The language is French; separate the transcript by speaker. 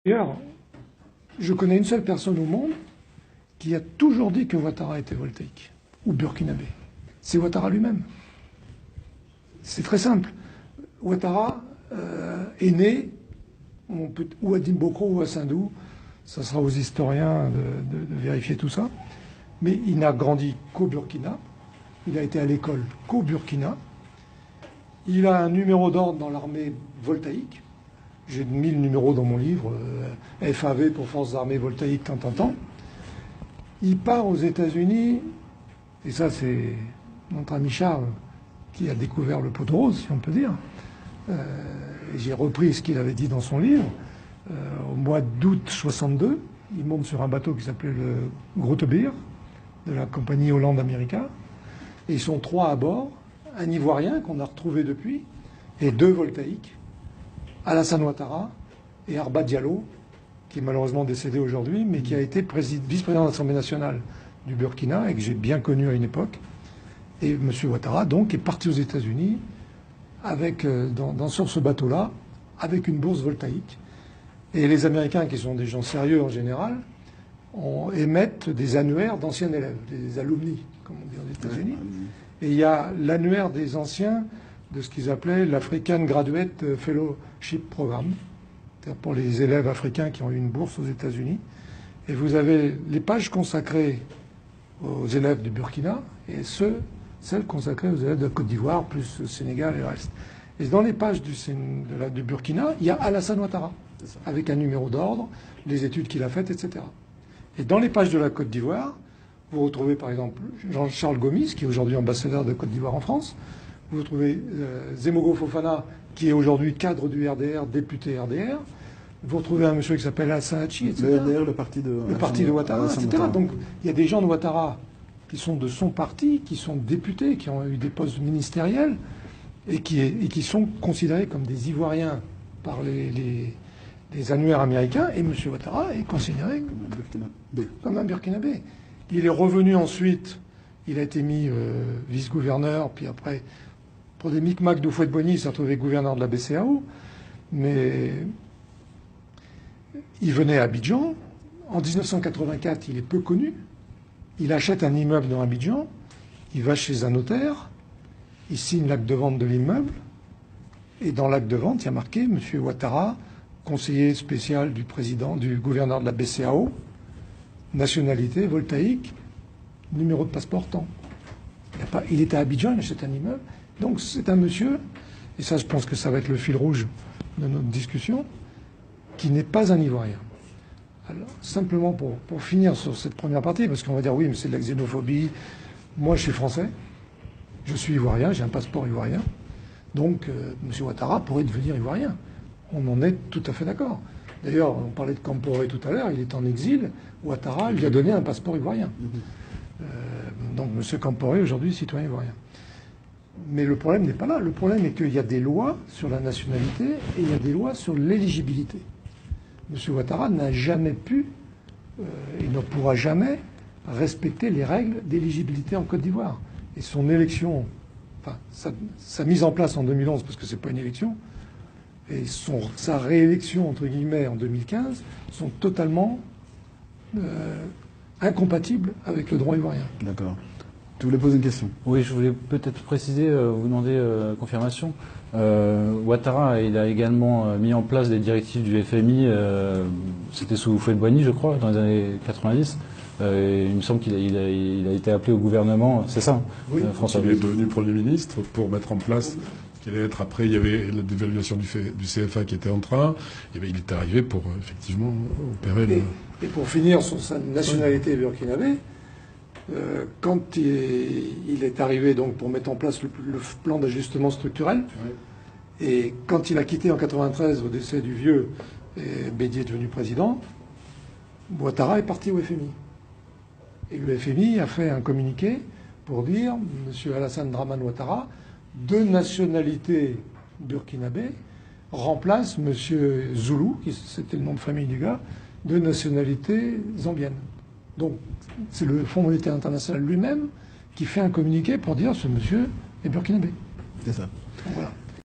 Speaker 1: D'ailleurs, je connais une seule personne au monde qui a toujours dit que Ouattara était voltaïque ou burkinabé. C'est Ouattara lui-même. C'est très simple. Ouattara est né ou à Dimbokro ou à Sindou. Ça sera aux historiens de vérifier tout ça. Mais il n'a grandi qu'au Burkina. Il a été à l'école qu'au Burkina. Il a un numéro d'ordre dans l'armée voltaïque. J'ai mis le numéro dans mon livre, FAV pour Forces armées voltaïques, tant. Il part aux États-Unis, et ça c'est notre ami Charles qui a découvert le pot de rose, si on peut dire. J'ai repris ce qu'il avait dit dans son livre. Au mois d'août 62, il monte sur un bateau qui s'appelait le Grotebeer, de la compagnie Hollande-America. Et ils sont 3 à bord, un Ivoirien qu'on a retrouvé depuis, et 2 voltaïques, Alassane Ouattara et Arba Diallo, qui est malheureusement décédé aujourd'hui, mais qui a été vice-président de l'Assemblée nationale du Burkina et que j'ai bien connu à une époque. Et M. Ouattara, donc, est parti aux États-Unis sur ce bateau-là, avec une bourse voltaïque. Et les Américains, qui sont des gens sérieux en général, émettent des annuaires d'anciens élèves, des alumni, comme on dit aux États-Unis. Et il y a l'annuaire des anciens de ce qu'ils appelaient l'African Graduate Fellowship Program, c'est-à-dire pour les élèves africains qui ont eu une bourse aux États-Unis. Et vous avez les pages consacrées aux élèves du Burkina et celles consacrées aux élèves de la Côte d'Ivoire, plus le Sénégal et le reste. Et dans les pages du Burkina, il y a Alassane Ouattara, avec un numéro d'ordre, les études qu'il a faites, etc. Et dans les pages de la Côte d'Ivoire, vous retrouvez par exemple Jean-Charles Gomis, qui est aujourd'hui ambassadeur de Côte d'Ivoire en France. Vous retrouvez Zemogo Fofana, qui est aujourd'hui cadre du RDR, député RDR. Vous retrouvez un monsieur qui s'appelle Hassan Hachi, etc.
Speaker 2: Le RDR, le parti de
Speaker 1: Ouattara, etc. Donc il y a des gens de Ouattara qui sont de son parti, qui sont députés, qui ont eu des postes ministériels et qui sont considérés comme des Ivoiriens par les annuaires américains. Et M. Ouattara est considéré comme un Burkinabé. Il est revenu ensuite, il a été mis vice-gouverneur, puis après, pour des micmacs d'Houphouët-Boigny, il s'est retrouvé gouverneur de la BCEAO. Mais il venait à Abidjan. En 1984, il est peu connu. Il achète un immeuble dans Abidjan. Il va chez un notaire. Il signe l'acte de vente de l'immeuble. Et dans l'acte de vente, il y a marqué M. Ouattara, conseiller spécial du gouverneur de la BCEAO, nationalité, voltaïque, numéro de passeport, tant. Il était à Abidjan, il achète un immeuble. Donc c'est un monsieur, et ça je pense que ça va être le fil rouge de notre discussion, qui n'est pas un Ivoirien. Alors, simplement pour finir sur cette première partie, parce qu'on va dire oui, mais c'est de la xénophobie. Moi, je suis français, je suis ivoirien, j'ai un passeport ivoirien. Donc, M. Ouattara pourrait devenir ivoirien. On en est tout à fait d'accord. D'ailleurs, on parlait de Camporé tout à l'heure, il est en exil. Ouattara lui a donné un passeport ivoirien. Donc, M. Camporé, aujourd'hui, citoyen ivoirien. Mais le problème n'est pas là. Le problème est qu'il y a des lois sur la nationalité et il y a des lois sur l'éligibilité. M. Ouattara n'a jamais pu et ne pourra jamais respecter les règles d'éligibilité en Côte d'Ivoire. Et son élection, enfin, sa mise en place en 2011, parce que ce n'est pas une élection, et sa réélection, entre guillemets, en 2015, sont totalement incompatibles avec le droit ivoirien.
Speaker 2: D'accord. Tu voulais poser une question?
Speaker 3: Oui, je voulais peut-être préciser, vous demander confirmation. Ouattara, il a également mis en place des directives du FMI, c'était sous Houphouët-Boigny, je crois, dans les années 90. Il me semble qu'il a été appelé au gouvernement, c'est ça,
Speaker 4: oui,
Speaker 3: François.
Speaker 4: Il est devenu Premier ministre pour mettre en place ce qu'il allait être après. Il y avait la dévaluation du CFA qui était en train. Et bien, il est arrivé pour effectivement opérer
Speaker 1: et pour finir sur sa nationalité burkinabé, quand il est arrivé donc pour mettre en place le plan d'ajustement structurel, et quand il a quitté en 93 au décès du vieux, et Bédier est devenu président, Ouattara est parti au FMI. Et le FMI a fait un communiqué pour dire M. Alassane Dramane Ouattara, de nationalité burkinabé, remplace M. Zoulou, c'était le nom de famille du gars, de nationalité zambienne. Donc c'est le Fonds monétaire international lui-même qui fait un communiqué pour dire ce monsieur est burkinabé.
Speaker 2: C'est ça.
Speaker 1: Donc, voilà.